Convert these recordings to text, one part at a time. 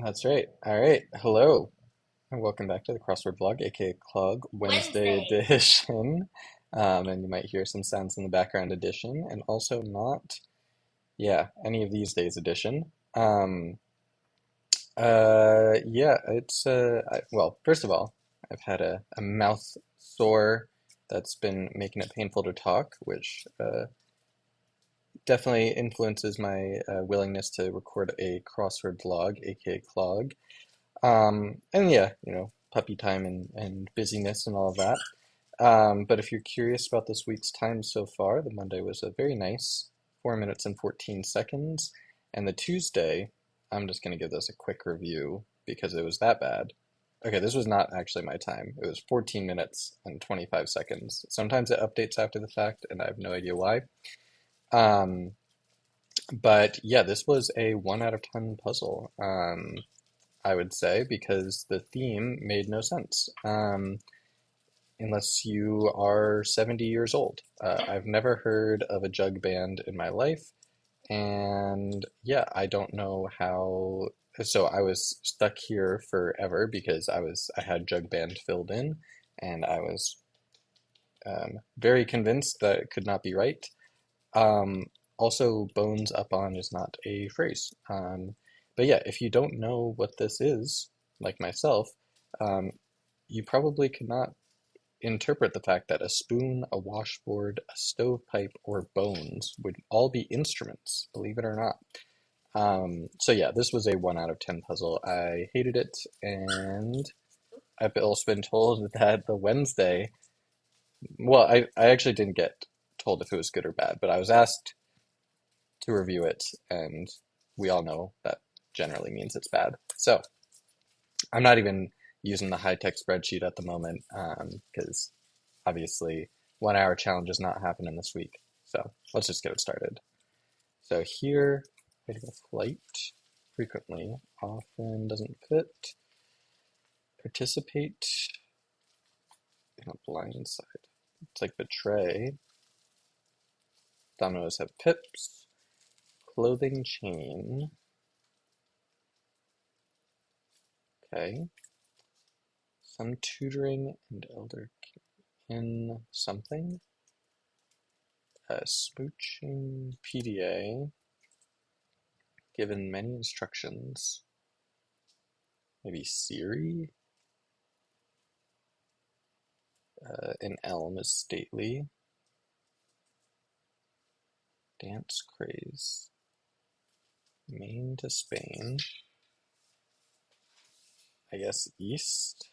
That's right. All right. Hello, and welcome back to the Crossword Blog, aka Clog Wednesday edition. And you might hear some sounds in the background edition, and also not, yeah, any of these days edition. Yeah, well, first of all, I've had a mouth sore that's been making it painful to talk, which definitely influences my willingness to record a crossword blog, aka Clog. And yeah, puppy time and busyness and all of that. But if you're curious about this week's time so far, the Monday was a very nice 4 minutes and 14 seconds. And the Tuesday, I'm just going to give this a quick review because it was that bad. Okay, this was not actually my time. It was 14 minutes and 25 seconds. Sometimes it updates after the fact, and I have no idea why. Um, but yeah, this was a 1 out of 10 puzzle. I would say, because the theme made no sense, unless you are 70 years old. I've never heard of a jug band in my life, and yeah, I don't know how. So I was stuck here forever because I had jug band filled in, and I was very convinced that it could not be right. Um, Also, bones up on is not a phrase. But yeah, if you don't know what this is, like myself, um, you probably could not interpret the fact that a spoon, a washboard, a stovepipe, or bones would all be instruments, believe it or not. So yeah, this was a 1 out of 10 puzzle. I hated it, and I've also been told that the Wednesday, well, I actually didn't get told if it was good or bad, but I was asked to review it, and we all know that generally means it's bad. So I'm not even using the high-tech spreadsheet at the moment because obviously 1 hour challenge is not happening this week. So let's just get it started. So here, rating a flight, frequently, often doesn't fit, participate in a blind side. It's like betray, dominoes have pips, clothing chain, okay, some tutoring and elder in something, smooching PDA, given many instructions, maybe Siri, an elm is stately, dance craze, Maine to Spain, I guess east.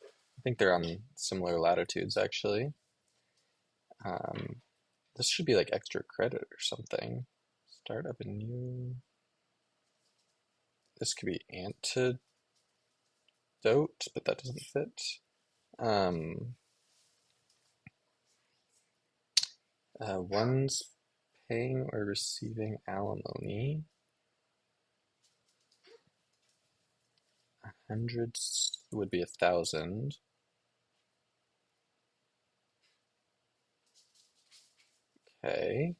I think they're on similar latitudes actually. Um, this should be like extra credit or something. Start up a new. This could be antidote, but that doesn't fit. Um, One's paying or receiving alimony. Hundreds would be 1,000. Okay.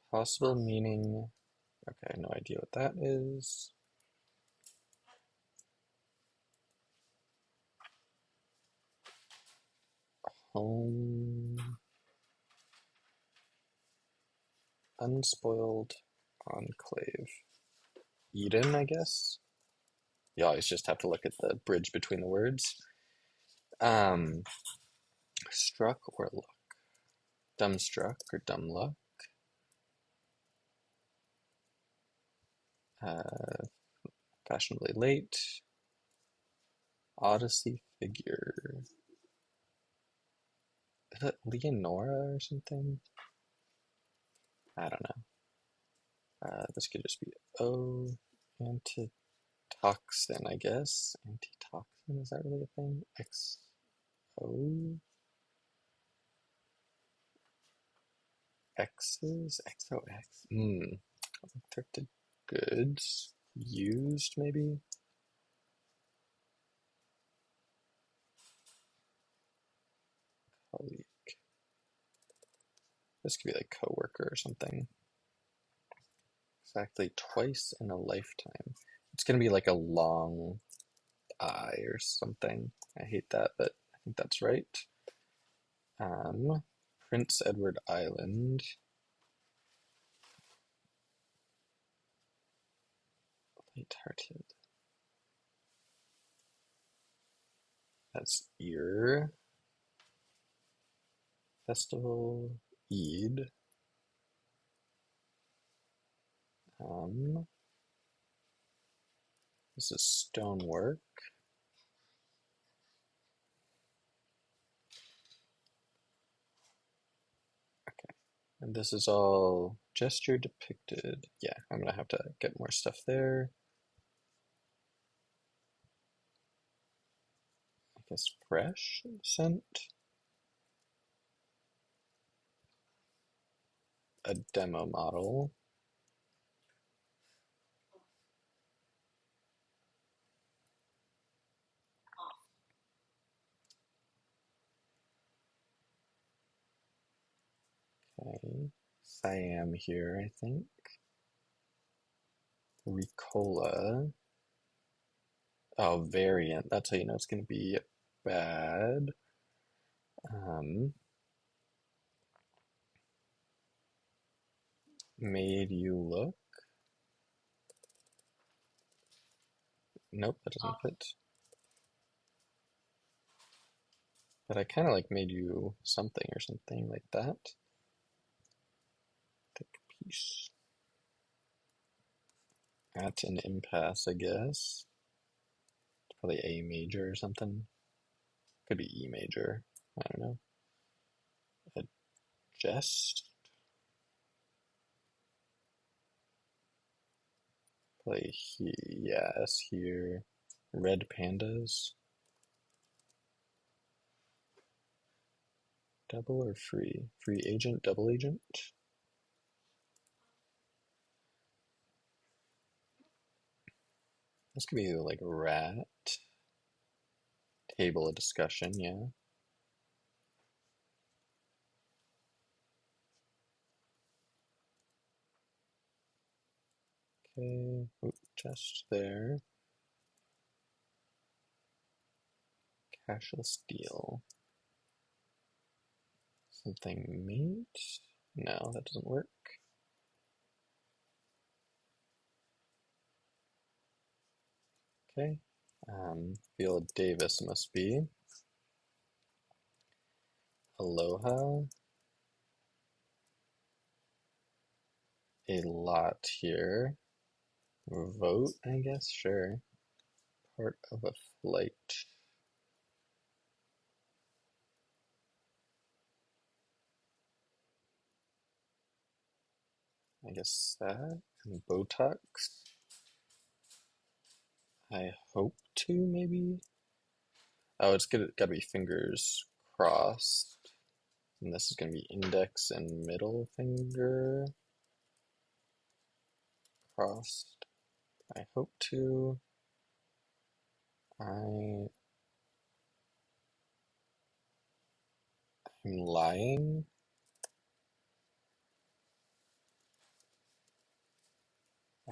Possible meaning. Okay, no idea what that is. Home. Unspoiled enclave. Eden, I guess. You always just have to look at the bridge between the words. Um, Struck or luck. Dumbstruck or dumb luck. Uh, Fashionably late. Odyssey figure. Is it Leonora or something? I don't know. This could just be antitoxin, I guess. Antitoxin, is that really a thing? XO? X's? XOX? Thrifted goods. Used, maybe? Colleague. This could be like coworker or something. Exactly twice in a lifetime. It's gonna be like a long I or something. I hate that, but I think that's right. Um, Prince Edward Island. Light-hearted. That's ear. Festival. Eid. Um, this is stonework. Okay. And this is all gesture depicted. Yeah, I'm gonna have to get more stuff there. I guess fresh scent. A demo model. Okay. Siam here, I think. Ricola. Oh, variant. That's how you know it's gonna be bad. Um, Made you look. Nope, that doesn't fit. But I kind of like made you something or something like that. Take a piece. At an impasse, I guess. It's probably A major or something. Could be E major. I don't know. A jest. Probably he, yeah, S here. Red pandas. Double or free? Free agent, double agent? This could be like rat. Table of discussion, yeah. Okay, oop, just there. Cashless deal. Something mate? No, that doesn't work. Okay. Viola Davis must be. Aloha. A lot here. Vote, I guess, sure. Part of a flight. I guess that. And Botox. I hope to, maybe. Oh, it's gotta be fingers crossed. And this is gonna be index and middle finger crossed. I hope to. I am lying.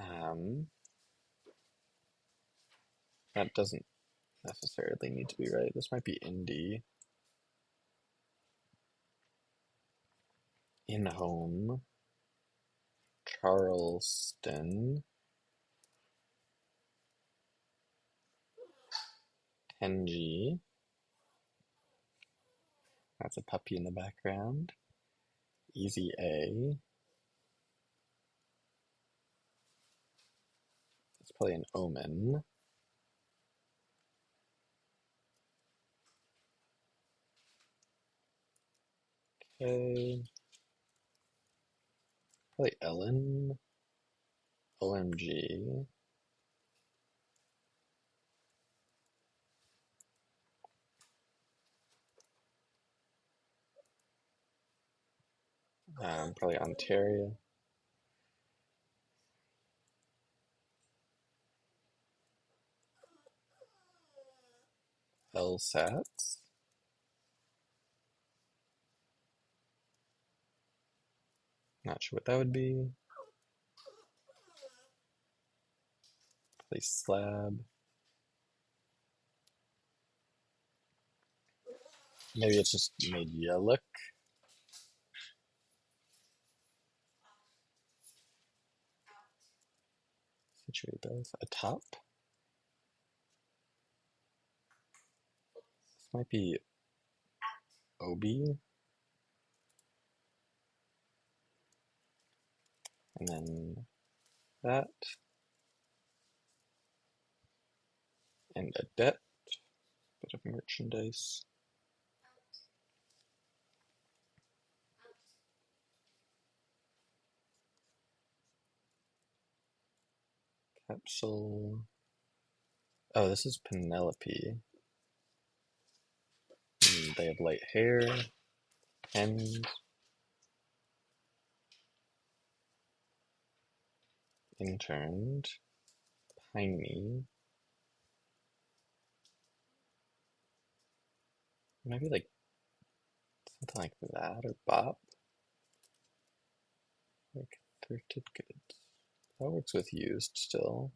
Um, that doesn't necessarily need to be right. This might be indie. In home. Charleston. Tenji. That's a puppy in the background. Easy A. It's probably an omen. Okay. Probably Ellen. OMG. Probably Ontario. LSATs. Not sure what that would be. Place slab. Maybe it's just made you look. Situate both. A top. This might be OB. And then that. And a debt. Bit of merchandise. Capsule. Oh, this is Penelope. They have light hair. And interned. Piney. Maybe like something like that or bop. Like thrifted goods. That works with used still.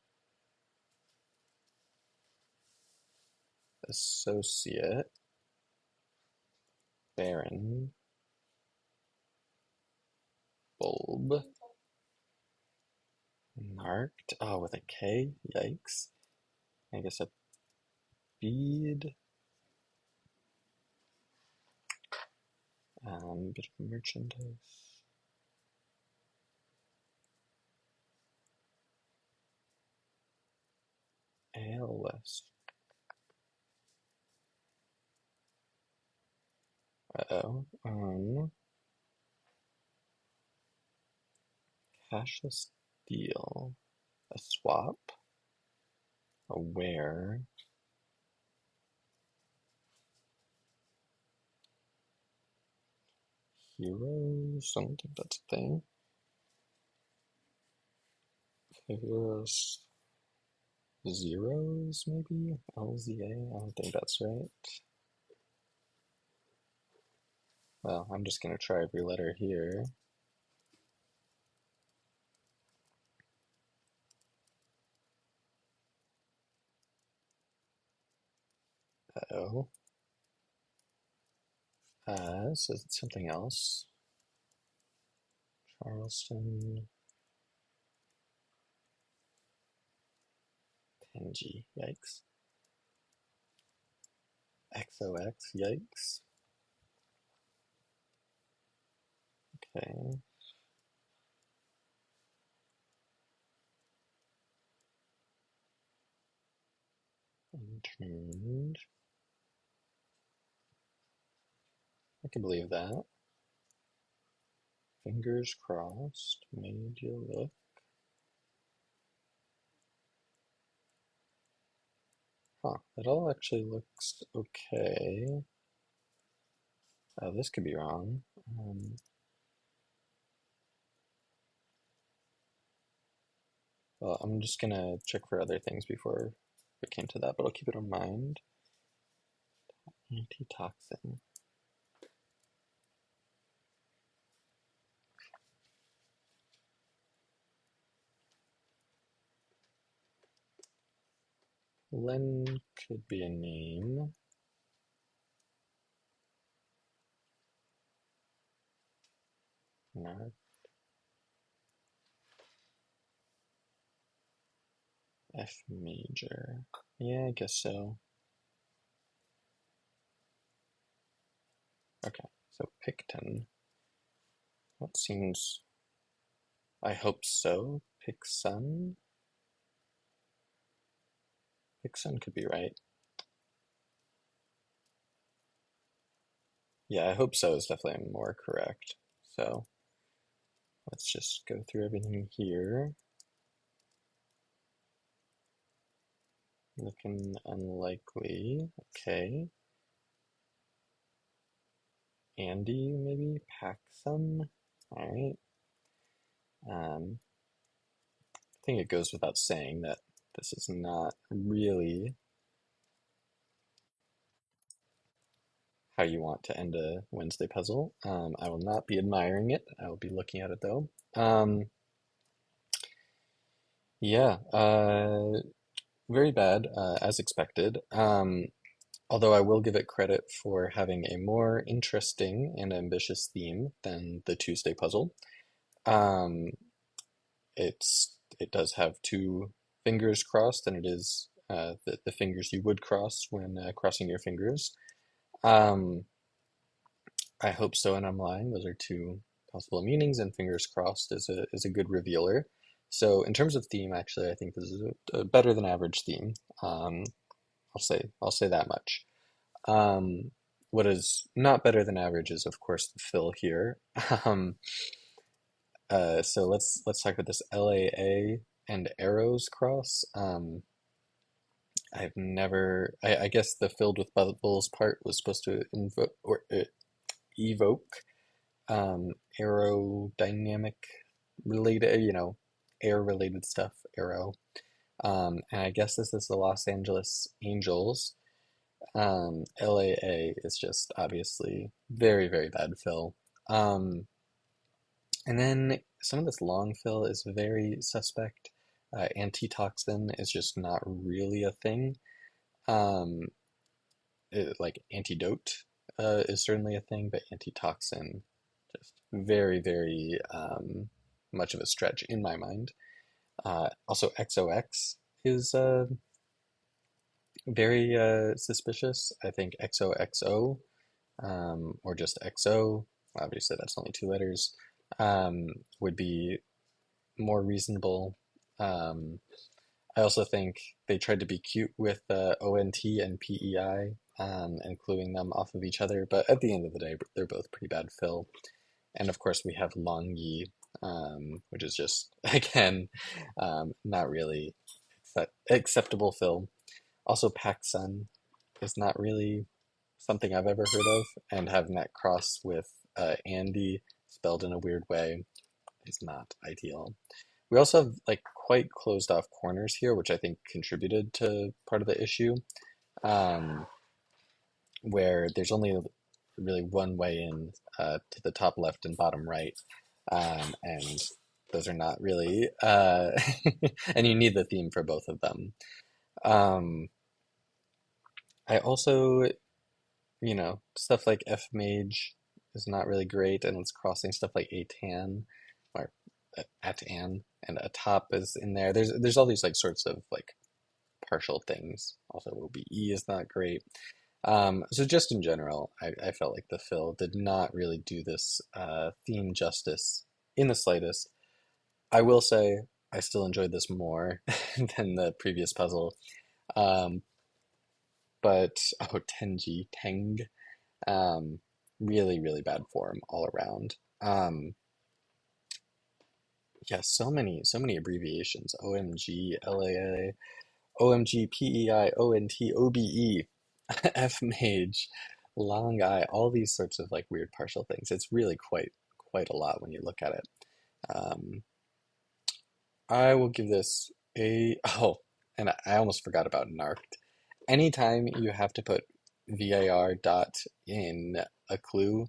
Associate. Baron. Bulb. Marked. Oh, with a K? Yikes. I guess a bead. Bit of merchandise. Ale West. Uh-oh. Cashless deal. A swap. A wear. Heroes. I don't think that's a thing. Heroes. Zeros, maybe? LZA? I don't think that's right. Well, I'm just gonna try every letter here. Uh-oh. So it's something else. Charleston. Penji. Yikes. XOX. Yikes. Okay. Interned. I can believe that. Fingers crossed. Made you look. Huh. It all actually looks okay. Oh, this could be wrong. Well, I'm just gonna check for other things before we came to that, but I'll keep it in mind. Antitoxin. Len could be a name. No. F major. Yeah, I guess so. Okay, so Picton. What seems... I hope so. Picson? Picson could be right. Yeah, I hope so is definitely more correct. So let's just go through everything here. Looking unlikely. Okay. Andy, maybe? Paxson? Alright. I think it goes without saying that this is not really how you want to end a Wednesday puzzle. I will not be admiring it. I will be looking at it though. Yeah. very bad, as expected. Although I will give it credit for having a more interesting and ambitious theme than the Tuesday puzzle. Um, it does have two fingers crossed, and it is the fingers you would cross when crossing your fingers. Um, I hope so, and I'm lying. Those are two possible meanings, and fingers crossed is a good revealer. So in terms of theme, actually, I think this is a better than average theme. Um, I'll say that much. Um, what is not better than average is, of course, the fill here. Um, so let's talk about this LAA and arrows cross. I've never. I guess the filled with bubbles part was supposed to invoke or evoke aerodynamic related, air related stuff. Aero. And I guess this is the Los Angeles Angels. LAA is just obviously very, very bad fill. Um, and then some of this long fill is very suspect. Antitoxin is just not really a thing. Um, like antidote is certainly a thing, but antitoxin just very, very much of a stretch in my mind. Also, XOX is very suspicious. I think XOXO or just XO, obviously that's only two letters, would be more reasonable. Um, I also think they tried to be cute with ONT and PEI and cluing them off of each other, but at the end of the day, they're both pretty bad fill. And of course, we have Long Yi, which is just, again, not really acceptable fill. Also, Pac Sun is not really something I've ever heard of, and having that cross with Andy spelled in a weird way is not ideal. We also have like quite closed off corners here, which I think contributed to part of the issue, um, where there's only really one way in to the top left and bottom right, and those are not really, and you need the theme for both of them. Um, I also stuff like F mage is not really great, and it's crossing stuff like a tan or at an and a top is in there. There's all these like sorts of like partial things. Also, OBE is not great. So just in general, I felt like the fill did not really do this theme justice in the slightest. I will say I still enjoyed this more than the previous puzzle. Um, but oh, Tenji Teng. Um, really, really bad form all around. Yeah, so many abbreviations. OMG, LAA, OMG, PEI, ONT, OBE, F Mage, Long I, all these sorts of like weird partial things. It's really quite a lot when you look at it. Um, I will give this oh, and I almost forgot about narked. Anytime you have to put VAR dot in a clue,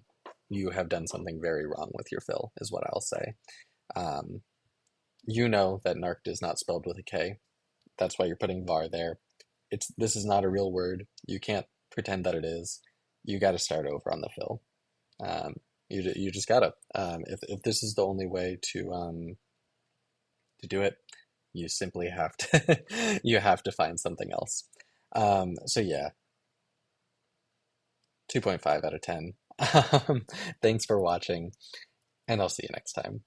you have done something very wrong with your fill, is what I'll say. Um, you know that narked is not spelled with a K. That's why you're putting var there. This is not a real word. You can't pretend that it is. You got to start over on the fill. You just gotta. If this is the only way to do it, you simply have to you have to find something else. So yeah, 2.5 out of 10. Thanks for watching, and I'll see you next time.